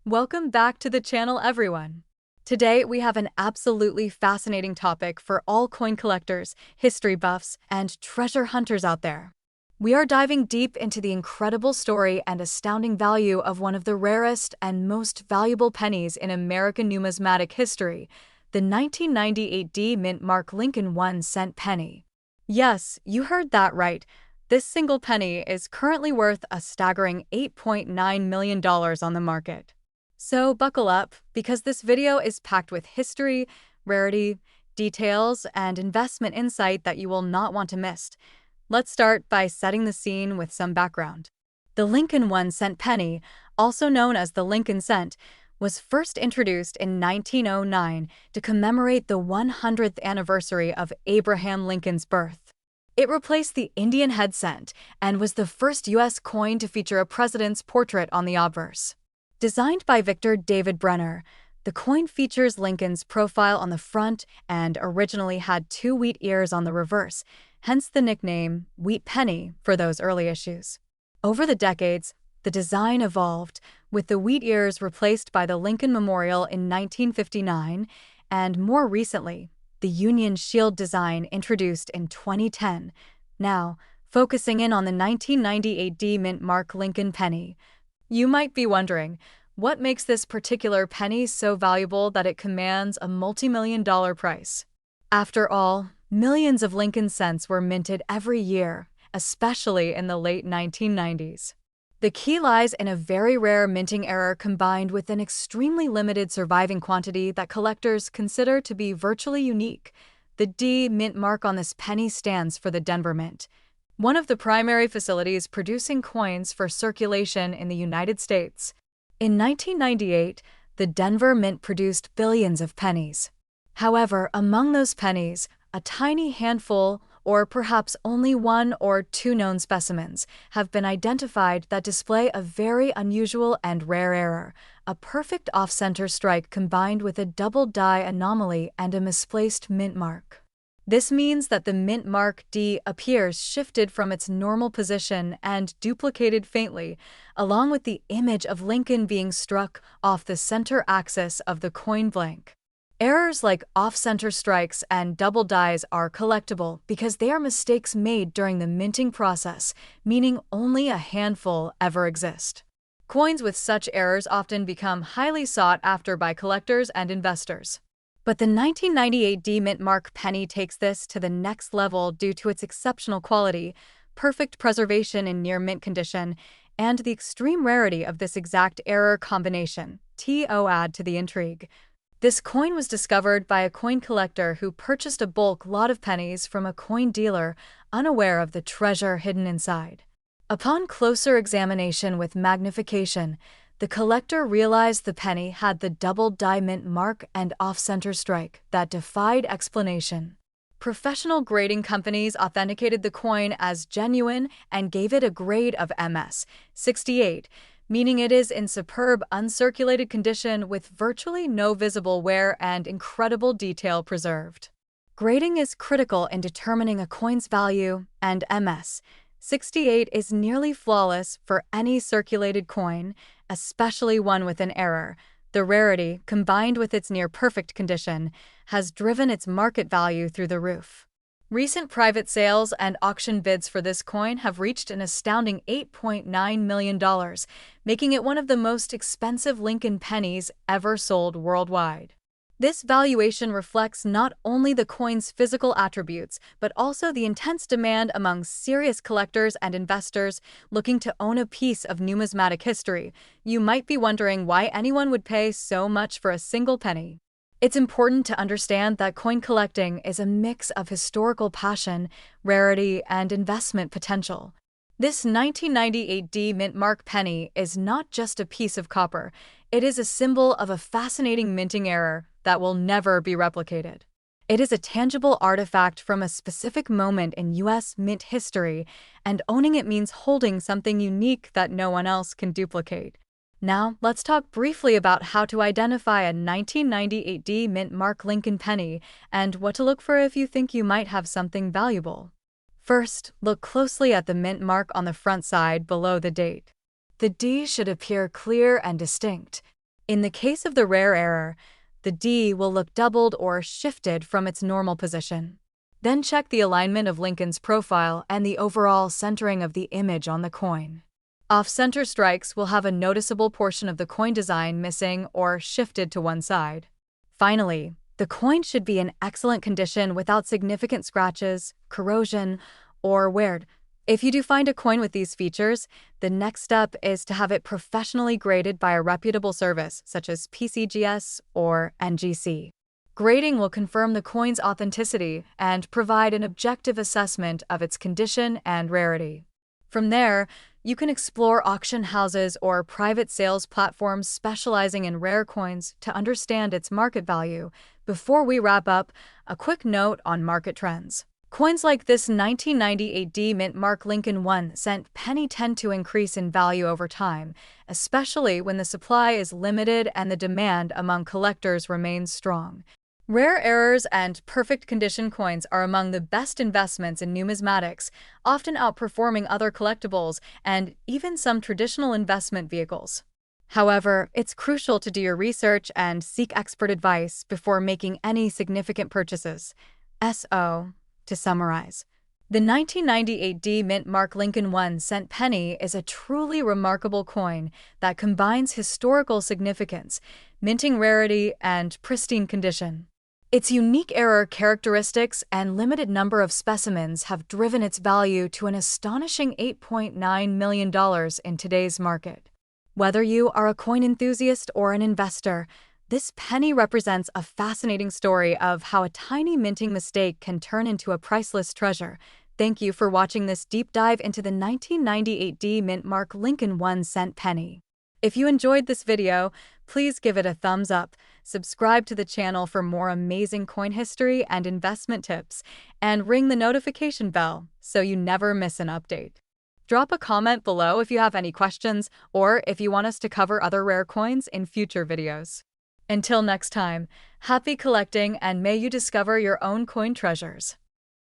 Welcome back to the channel, everyone. Today, we have an absolutely fascinating topic for all coin collectors, history buffs, and treasure hunters out there. We are diving deep into the incredible story and astounding value of one of the rarest and most valuable pennies in American numismatic history, the 1998 D Mint Mark Lincoln 1-cent penny. Yes, you heard that right. This single penny is currently worth a staggering $8.9 million on the market. So buckle up, because this video is packed with history, rarity, details, and investment insight that you will not want to miss. Let's start by setting the scene with some background. The Lincoln 1-cent penny, also known as the Lincoln cent, was first introduced in 1909 to commemorate the 100th anniversary of Abraham Lincoln's birth. It replaced the Indian head cent and was the first U.S. coin to feature a president's portrait on the obverse. Designed by Victor David Brenner, the coin features Lincoln's profile on the front and originally had two wheat ears on the reverse, hence the nickname Wheat Penny for those early issues. Over the decades, the design evolved, with the wheat ears replaced by the Lincoln Memorial in 1959, and more recently, the Union Shield design introduced in 2010. Now, focusing in on the 1998 D Mint Mark Lincoln penny. You might be wondering, what makes this particular penny so valuable that it commands a multi-million-dollar price? After all, millions of Lincoln cents were minted every year, especially in the late 1990s. The key lies in a very rare minting error combined with an extremely limited surviving quantity that collectors consider to be virtually unique. The D Mint mark on this penny stands for the Denver Mint, one of the primary facilities producing coins for circulation in the United States. In 1998, the Denver Mint produced billions of pennies. However, among those pennies, a tiny handful, or perhaps only one or two known specimens, have been identified that display a very unusual and rare error, a perfect off-center strike combined with a double die anomaly and a misplaced mint mark. This means that the Mint Mark D appears shifted from its normal position and duplicated faintly, along with the image of Lincoln being struck off the center axis of the coin blank. Errors like off-center strikes and double dies are collectible because they are mistakes made during the minting process, meaning only a handful ever exist. Coins with such errors often become highly sought after by collectors and investors. But the 1998 D Mint Mark penny takes this to the next level due to its exceptional quality, perfect preservation in near-mint condition, and the extreme rarity of this exact error combination. Add to the intrigue. This coin was discovered by a coin collector who purchased a bulk lot of pennies from a coin dealer, unaware of the treasure hidden inside. Upon closer examination with magnification, the collector realized the penny had the double die mint mark and off-center strike that defied explanation. Professional grading companies authenticated the coin as genuine and gave it a grade of MS 68, meaning it is in superb uncirculated condition with virtually no visible wear and incredible detail preserved. Grading is critical in determining a coin's value, and MS 68 is nearly flawless for any circulated coin, especially one with an error. The rarity, combined with its near-perfect condition, has driven its market value through the roof. Recent private sales and auction bids for this coin have reached an astounding $8.9 million, making it one of the most expensive Lincoln pennies ever sold worldwide. This valuation reflects not only the coin's physical attributes, but also the intense demand among serious collectors and investors looking to own a piece of numismatic history. You might be wondering why anyone would pay so much for a single penny. It's important to understand that coin collecting is a mix of historical passion, rarity, and investment potential. This 1998 D Mint Mark penny is not just a piece of copper, it is a symbol of a fascinating minting error that will never be replicated. It is a tangible artifact from a specific moment in U.S. mint history, and owning it means holding something unique that no one else can duplicate. Now, let's talk briefly about how to identify a 1998 D Mint Mark Lincoln penny and what to look for if you think you might have something valuable. First, look closely at the mint mark on the front side below the date. The D should appear clear and distinct. In the case of the rare error, the D will look doubled or shifted from its normal position. Then check the alignment of Lincoln's profile and the overall centering of the image on the coin. Off-center strikes will have a noticeable portion of the coin design missing or shifted to one side. Finally, the coin should be in excellent condition without significant scratches, corrosion, or wear. If you do find a coin with these features, the next step is to have it professionally graded by a reputable service such as PCGS or NGC. Grading will confirm the coin's authenticity and provide an objective assessment of its condition and rarity. From there, you can explore auction houses or private sales platforms specializing in rare coins to understand its market value. Before we wrap up, a quick note on market trends. Coins like this 1998 D Mint Mark Lincoln 1-cent penny tend to increase in value over time, especially when the supply is limited and the demand among collectors remains strong. Rare errors and perfect condition coins are among the best investments in numismatics, often outperforming other collectibles and even some traditional investment vehicles. However, it's crucial to do your research and seek expert advice before making any significant purchases. To summarize, the 1998 D Mint Mark Lincoln 1-cent penny is a truly remarkable coin that combines historical significance, minting rarity, and pristine condition. Its unique error characteristics and limited number of specimens have driven its value to an astonishing $8.9 million in today's market. Whether you are a coin enthusiast or an investor, this penny represents a fascinating story of how a tiny minting mistake can turn into a priceless treasure. Thank you for watching this deep dive into the 1998 D Mint Mark Lincoln 1-cent penny. If you enjoyed this video, please give it a thumbs up, subscribe to the channel for more amazing coin history and investment tips, and ring the notification bell so you never miss an update. Drop a comment below if you have any questions or if you want us to cover other rare coins in future videos. Until next time, happy collecting and may you discover your own coin treasures.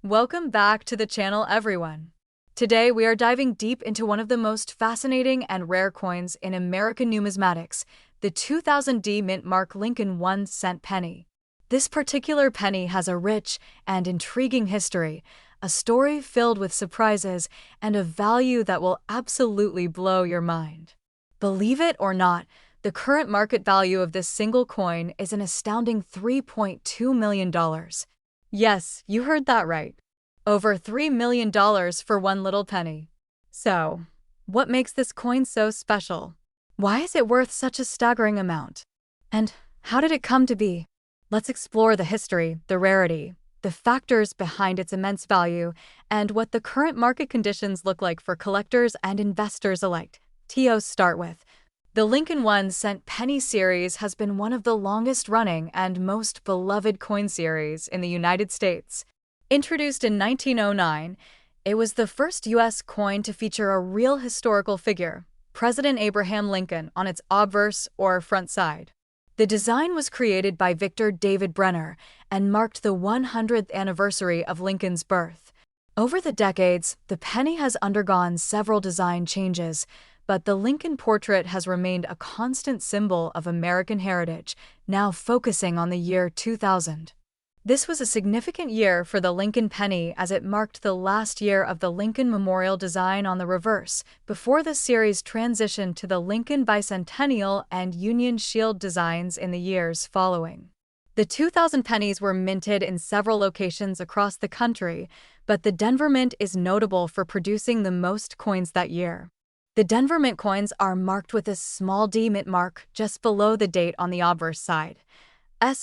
Welcome back to the channel, everyone. Today we are diving deep into one of the most fascinating and rare coins in American numismatics, the 2000 D Mint Mark Lincoln 1-cent penny. This particular penny has a rich and intriguing history, a story filled with surprises, and a value that will absolutely blow your mind. Believe it or not, the current market value of this single coin is an astounding $3.2 million. Yes, you heard that right. Over $3 million for one little penny. So, what makes this coin so special? Why is it worth such a staggering amount? And how did it come to be? Let's explore the history, the rarity, the factors behind its immense value, and what the current market conditions look like for collectors and investors alike. To start with, the Lincoln 1-cent penny series has been one of the longest-running and most beloved coin series in the United States. Introduced in 1909, it was the first U.S. coin to feature a real historical figure, President Abraham Lincoln, on its obverse or front side. The design was created by Victor David Brenner and marked the 100th anniversary of Lincoln's birth. Over the decades, the penny has undergone several design changes, but the Lincoln portrait has remained a constant symbol of American heritage, now focusing on the year 2000. This was a significant year for the Lincoln penny as it marked the last year of the Lincoln Memorial design on the reverse, before the series transitioned to the Lincoln Bicentennial and Union Shield designs in the years following. The 2000 pennies were minted in several locations across the country, but the Denver Mint is notable for producing the most coins that year. The Denver Mint coins are marked with a small D Mint mark just below the date on the obverse side.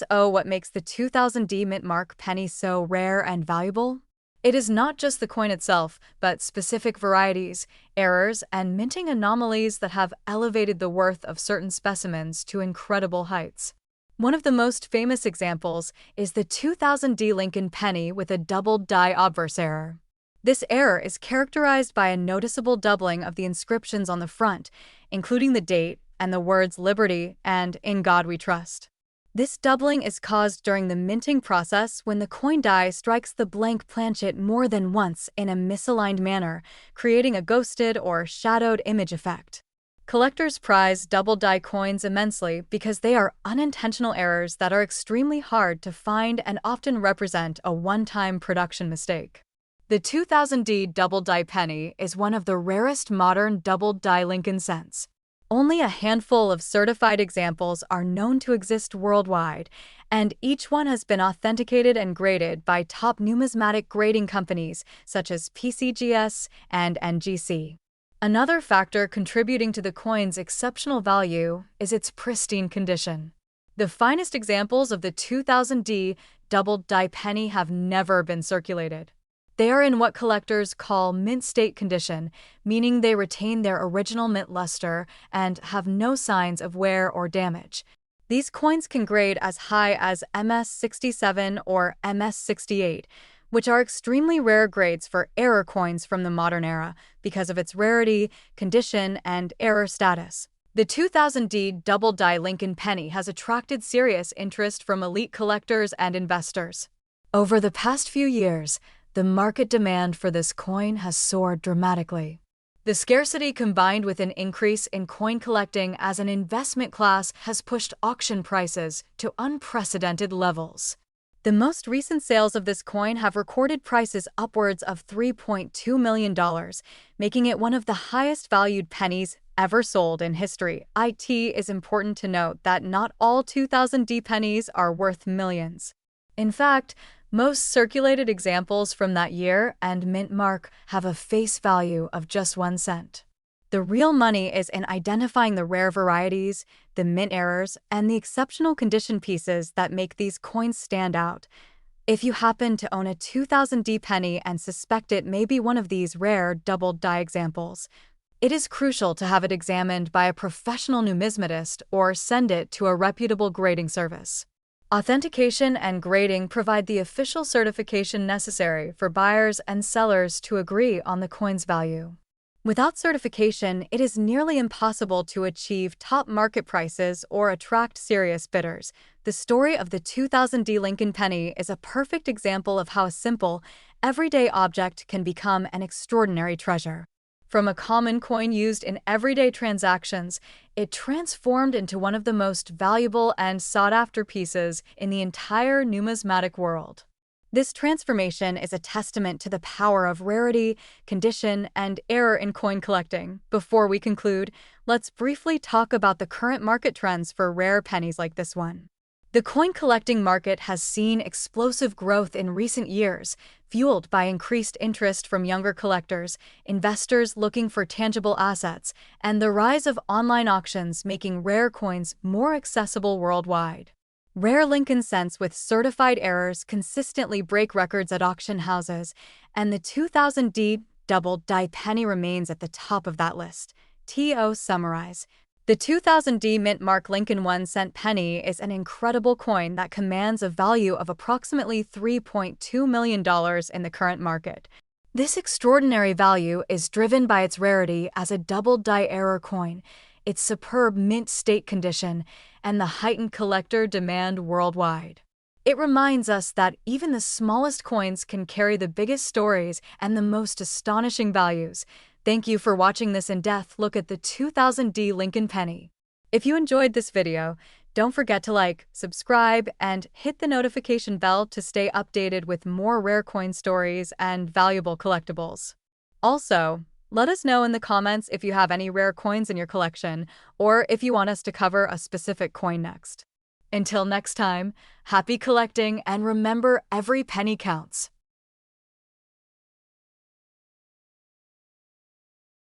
What makes the 2000 D Mint Mark penny so rare and valuable? It is not just the coin itself, but specific varieties, errors, and minting anomalies that have elevated the worth of certain specimens to incredible heights. One of the most famous examples is the 2000 D Lincoln penny with a doubled die obverse error. This error is characterized by a noticeable doubling of the inscriptions on the front, including the date and the words Liberty and In God We Trust. This doubling is caused during the minting process when the coin die strikes the blank planchet more than once in a misaligned manner, creating a ghosted or shadowed image effect. Collectors prize double die coins immensely because they are unintentional errors that are extremely hard to find and often represent a one-time production mistake. The 2000D double die penny is one of the rarest modern double die Lincoln cents. Only a handful of certified examples are known to exist worldwide, and each one has been authenticated and graded by top numismatic grading companies such as PCGS and NGC. Another factor contributing to the coin's exceptional value is its pristine condition. The finest examples of the 2000D double die penny have never been circulated. They are in what collectors call mint state condition, meaning they retain their original mint luster and have no signs of wear or damage. These coins can grade as high as MS67 or MS68, which are extremely rare grades for error coins from the modern era because of its rarity, condition, and error status. The 2000D double die Lincoln penny has attracted serious interest from elite collectors and investors. Over the past few years, the market demand for this coin has soared dramatically. The scarcity combined with an increase in coin collecting as an investment class has pushed auction prices to unprecedented levels. The most recent sales of this coin have recorded prices upwards of $3.2 million, making it one of the highest valued pennies ever sold in history. It is important to note that not all 2000D pennies are worth millions. In fact, most circulated examples from that year and mint mark have a face value of just 1 cent. The real money is in identifying the rare varieties, the mint errors, and the exceptional condition pieces that make these coins stand out. If you happen to own a 2000D penny and suspect it may be one of these rare double die examples, it is crucial to have it examined by a professional numismatist or send it to a reputable grading service. Authentication and grading provide the official certification necessary for buyers and sellers to agree on the coin's value. Without certification, it is nearly impossible to achieve top market prices or attract serious bidders. The story of the 2000D Lincoln penny is a perfect example of how a simple, everyday object can become an extraordinary treasure. From a common coin used in everyday transactions, it transformed into one of the most valuable and sought-after pieces in the entire numismatic world. This transformation is a testament to the power of rarity, condition, and error in coin collecting. Before we conclude, let's briefly talk about the current market trends for rare pennies like this one. The coin collecting market has seen explosive growth in recent years, fueled by increased interest from younger collectors, investors looking for tangible assets, and the rise of online auctions making rare coins more accessible worldwide. Rare Lincoln cents with certified errors consistently break records at auction houses, and the 2000D double die penny remains at the top of that list. To summarize, the 2000D mint mark Lincoln 1 cent penny is an incredible coin that commands a value of approximately $3.2 million in the current market. This extraordinary value is driven by its rarity as a double die error coin, its superb mint state condition, and the heightened collector demand worldwide. It reminds us that even the smallest coins can carry the biggest stories and the most astonishing values. Thank you for watching this in-depth look at the 2000D Lincoln penny. If you enjoyed this video, don't forget to like, subscribe, and hit the notification bell to stay updated with more rare coin stories and valuable collectibles. Also, let us know in the comments if you have any rare coins in your collection or if you want us to cover a specific coin next. Until next time, happy collecting and remember every penny counts.